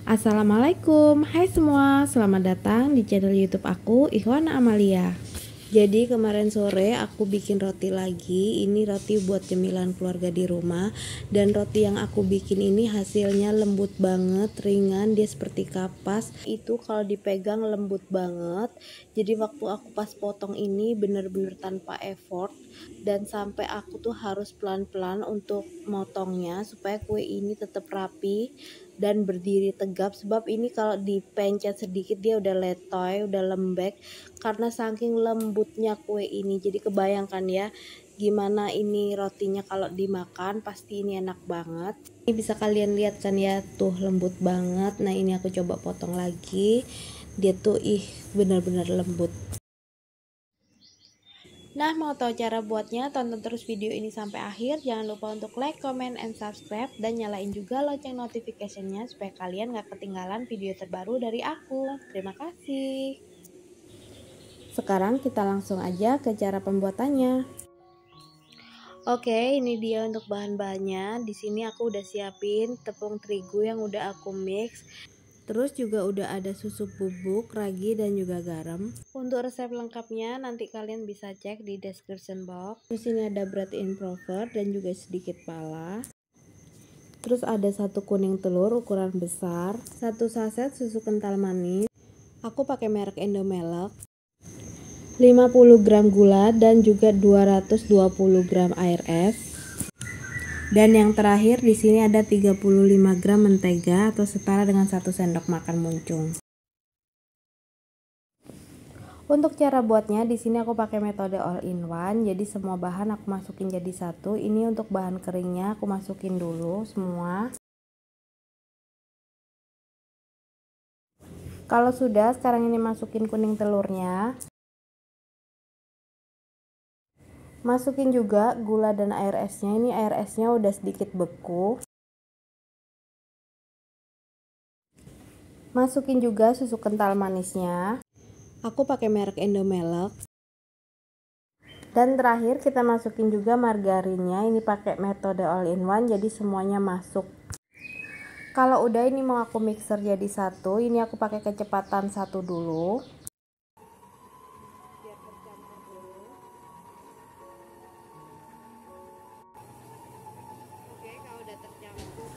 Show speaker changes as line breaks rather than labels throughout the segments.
Assalamualaikum, hai semua, selamat datang di channel YouTube aku, Ikhwana Amalia. Jadi kemarin sore aku bikin roti lagi. Ini roti buat cemilan keluarga di rumah. Dan roti yang aku bikin ini hasilnya lembut banget, ringan, dia seperti kapas. Itu kalau dipegang lembut banget. Jadi waktu aku pas potong ini bener-bener tanpa effort. Dan sampai aku tuh harus pelan-pelan untuk motongnya supaya kue ini tetap rapi dan berdiri tegap, sebab ini kalau dipencet sedikit dia udah letoy, udah lembek karena saking lembutnya kue ini. Jadi kebayangkan ya gimana ini rotinya kalau dimakan, pasti ini enak banget. Ini bisa kalian lihat kan ya, tuh lembut banget. Nah ini aku coba potong lagi, dia tuh benar-benar lembut. Nah, mau tahu cara buatnya? Tonton terus video ini sampai akhir. Jangan lupa untuk like, comment, and subscribe. Dan nyalain juga lonceng notification-nya supaya kalian gak ketinggalan video terbaru dari aku. Terima kasih. Sekarang kita langsung aja ke cara pembuatannya. Oke, ini dia untuk bahan-bahannya. Di sini aku udah siapin tepung terigu yang udah aku mix. Terus juga udah ada susu bubuk, ragi, dan juga garam. Untuk resep lengkapnya nanti kalian bisa cek di description box. Di sini ada bread improver dan juga sedikit pala. Terus ada 1 kuning telur ukuran besar, 1 saset susu kental manis. Aku pakai merek Indomilk. 50 gram gula dan juga 220 gram air es. Dan yang terakhir di sini ada 35 gram mentega atau setara dengan 1 sendok makan muncung. Untuk cara buatnya di sini aku pakai metode all in one. Jadi semua bahan aku masukin jadi satu. Ini untuk bahan keringnya aku masukin dulu semua. Kalau sudah, sekarang ini masukin kuning telurnya. Masukin juga gula dan air esnya. Ini air esnya udah sedikit beku. Masukin juga susu kental manisnya. Aku pakai merek Indomilk. Dan terakhir kita masukin juga margarinnya. Ini pakai metode all in one, jadi semuanya masuk. Kalau udah ini mau aku mixer jadi satu. Ini aku pakai kecepatan 1 dulu.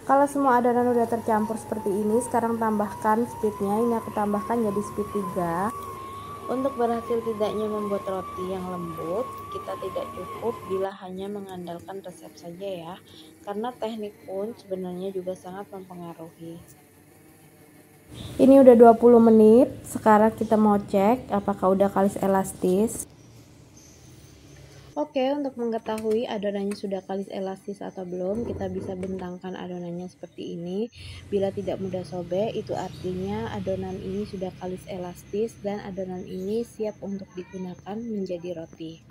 Kalau semua adonan udah tercampur seperti ini, sekarang tambahkan speednya. Ini aku tambahkan jadi speed 3. Untuk berhasil tidaknya membuat roti yang lembut, kita tidak cukup bila hanya mengandalkan resep saja ya, karena teknik pun sebenarnya juga sangat mempengaruhi. Ini udah 20 menit, sekarang kita mau cek apakah udah kalis elastis. Oke, untuk mengetahui adonannya sudah kalis elastis atau belum, kita bisa bentangkan adonannya seperti ini. Bila tidak mudah sobek, itu artinya adonan ini sudah kalis elastis dan adonan ini siap untuk digunakan menjadi roti.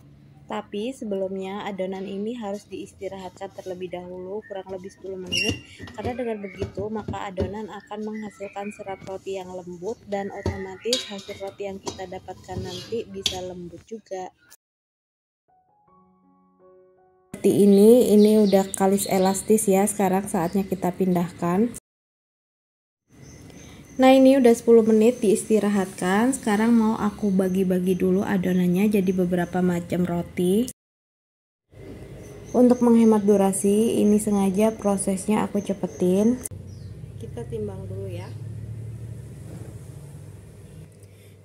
Tapi sebelumnya adonan ini harus diistirahatkan terlebih dahulu kurang lebih 10 menit, karena dengan begitu maka adonan akan menghasilkan serat roti yang lembut dan otomatis hasil roti yang kita dapatkan nanti bisa lembut juga. Seperti ini udah kalis elastis ya. Sekarang saatnya kita pindahkan. Nah ini udah 10 menit diistirahatkan. Sekarang mau aku bagi-bagi dulu adonannya jadi beberapa macam roti. Untuk menghemat durasi, ini sengaja prosesnya aku cepetin. Kita timbang dulu ya.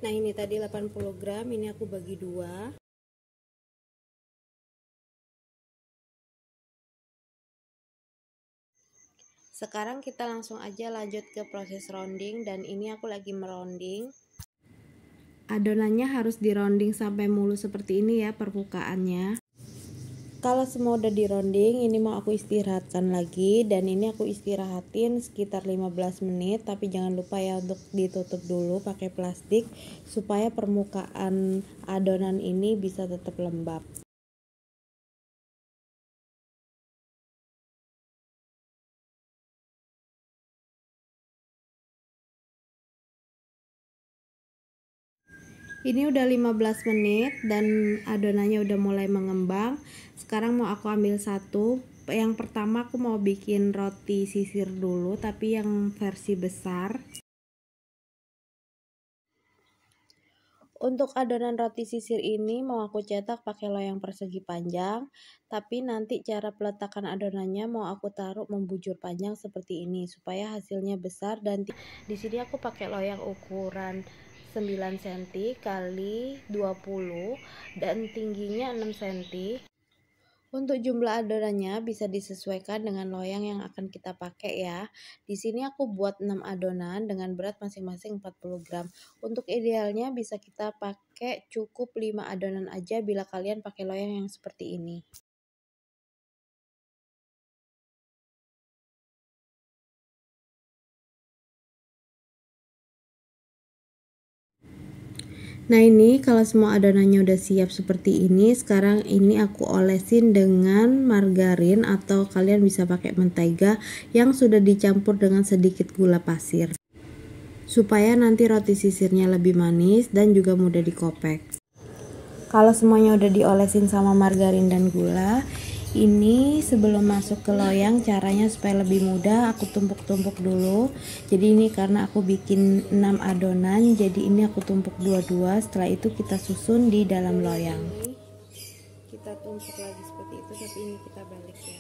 Nah ini tadi 80 gram, ini aku bagi 2. Sekarang kita langsung aja lanjut ke proses rounding, dan ini aku lagi meronding. Adonannya harus dironding sampai mulus seperti ini ya permukaannya. Kalau semua udah dironding, ini mau aku istirahatkan lagi, dan ini aku istirahatin sekitar 15 menit, tapi jangan lupa ya untuk ditutup dulu pakai plastik supaya permukaan adonan ini bisa tetap lembab. Ini udah 15 menit dan adonannya udah mulai mengembang. Sekarang mau aku ambil satu Yang pertama aku mau bikin roti sisir dulu, tapi yang versi besar. Untuk adonan roti sisir ini mau aku cetak pakai loyang persegi panjang, tapi nanti cara peletakan adonannya mau aku taruh membujur panjang seperti ini supaya hasilnya besar. Dan di sini aku pakai loyang ukuran 9 cm kali 20 dan tingginya 6 cm. Untuk jumlah adonannya bisa disesuaikan dengan loyang yang akan kita pakai ya. Di sini aku buat 6 adonan dengan berat masing-masing 40 gram. Untuk idealnya bisa kita pakai cukup 5 adonan aja bila kalian pakai loyang yang seperti ini. Nah ini kalau semua adonannya udah siap seperti ini, sekarang ini aku olesin dengan margarin atau kalian bisa pakai mentega yang sudah dicampur dengan sedikit gula pasir, supaya nanti roti sisirnya lebih manis dan juga mudah dikopek. Kalau semuanya udah diolesin sama margarin dan gula, ini sebelum masuk ke loyang caranya supaya lebih mudah aku tumpuk-tumpuk dulu. Jadi ini karena aku bikin 6 adonan, jadi ini aku tumpuk dua-dua. Setelah itu kita susun di dalam loyang. Kita tumpuk lagi seperti itu, tapi ini kita balik ya.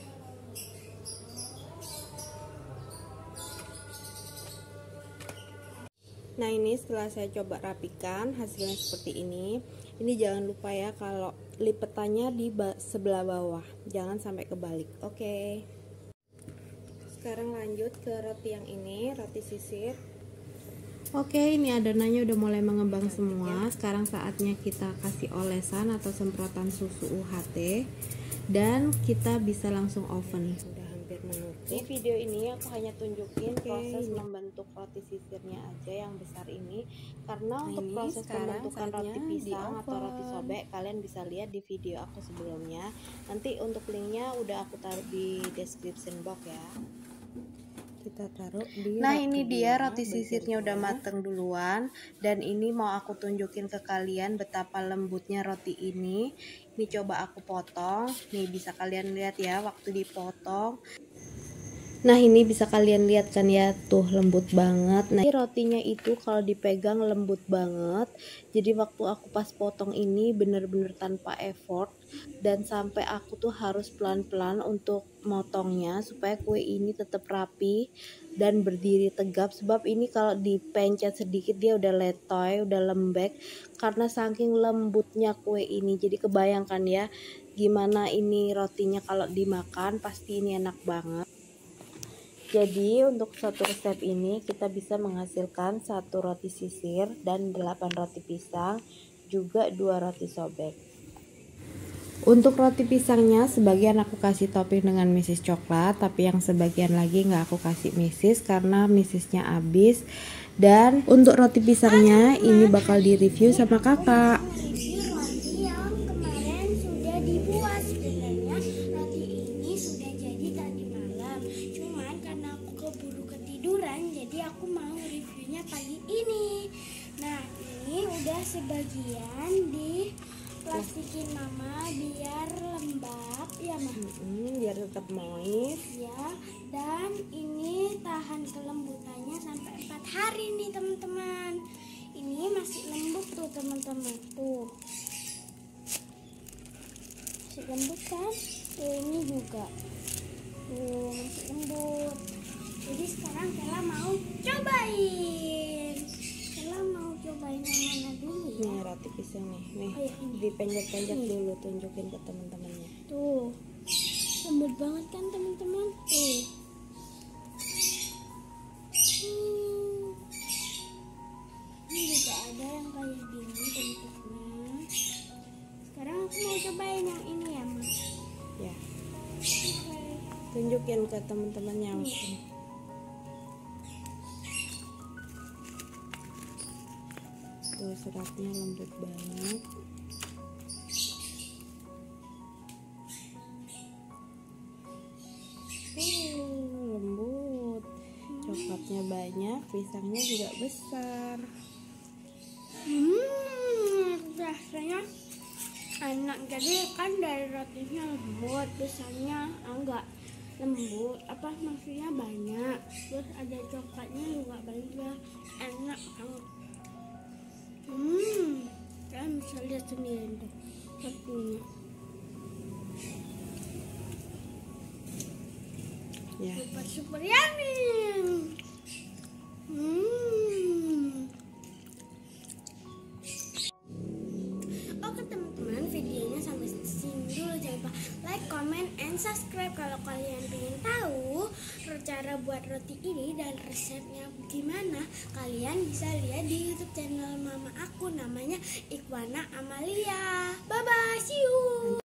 Nah ini setelah saya coba rapikan, hasilnya seperti ini. Ini jangan lupa ya kalau lipetannya di sebelah bawah, jangan sampai kebalik. Oke. Sekarang lanjut ke roti yang ini, roti sisir. Oke, ini adonannya udah mulai mengembang semua. Sekarang saatnya kita kasih olesan atau semprotan susu UHT dan kita bisa langsung oven. Sudah hampir menutup. Di video ini aku hanya tunjukin proses membentuk roti sisirnya aja yang besar ini, karena untuk proses pembentukan roti pisang atau roti sobek kalian bisa lihat di video aku sebelumnya. Nanti untuk linknya udah aku taruh di description box ya. Kita taruh di ini dia roti sisirnya udah mateng duluan, dan ini mau aku tunjukin ke kalian betapa lembutnya roti ini. Ini coba aku potong, nih bisa kalian lihat ya waktu dipotong. Nah ini bisa kalian lihat kan ya, tuh lembut banget. Nah rotinya itu kalau dipegang lembut banget. Jadi waktu aku pas potong ini bener-bener tanpa effort, dan sampai aku tuh harus pelan-pelan untuk motongnya supaya kue ini tetap rapi dan berdiri tegap. Sebab ini kalau dipencet sedikit dia udah letoy, udah lembek karena saking lembutnya kue ini. Jadi kebayangkan ya gimana ini rotinya kalau dimakan, pasti ini enak banget. Jadi untuk satu resep ini kita bisa menghasilkan 1 roti sisir dan 8 roti pisang, juga 2 roti sobek. Untuk roti pisangnya sebagian aku kasih topping dengan mesis coklat, tapi yang sebagian lagi nggak aku kasih mesis karena mesisnya habis. Dan untuk roti pisangnya ini bakal direview sama kakak.
Jadi aku mau reviewnya pagi ini. Nah ini udah sebagian di plastikin mama biar lembab ya mah,
biar tetap moist
ya. Dan ini tahan kelembutannya sampai 4 hari nih teman-teman. Ini masih lembut tuh teman-teman, tuh masih lembut kan, tuh ini juga tuh masih lembut. Jadi sekarang Kela mau cobain. Kela mau cobain yang mana dulu ya?
Nih roti pisang nih,
Oh, ya,
dipenjak-penjak dulu, tunjukin ke teman-temannya.
Tuh, lembut banget kan teman-teman? Tuh. Ini juga ada yang kayak gini bentuknya. Sekarang aku mau cobain yang ini ya, Mas.
Ya,
Oke.
tunjukin ke teman-temannya. Tuh seratnya lembut banget. Lembut. Coklatnya banyak, pisangnya juga besar.
Rasanya enak. Jadi kan dari rotinya lembut, pisangnya enggak lembut, apa maksudnya banyak, terus ada coklatnya juga banyak, enak banget. Kalian bisa lihat sendiri tuh rotinya.
Ya.
Super yummy. Oke teman-teman, videonya sampai sini dulu. Jangan lupa like, comment, and subscribe kalau kalian ingin tahu cara buat roti ini dan resepnya gimana. Kalian bisa lihat di YouTube channel mama aku, namanya Ikhwana Amalia. Bye bye, see you.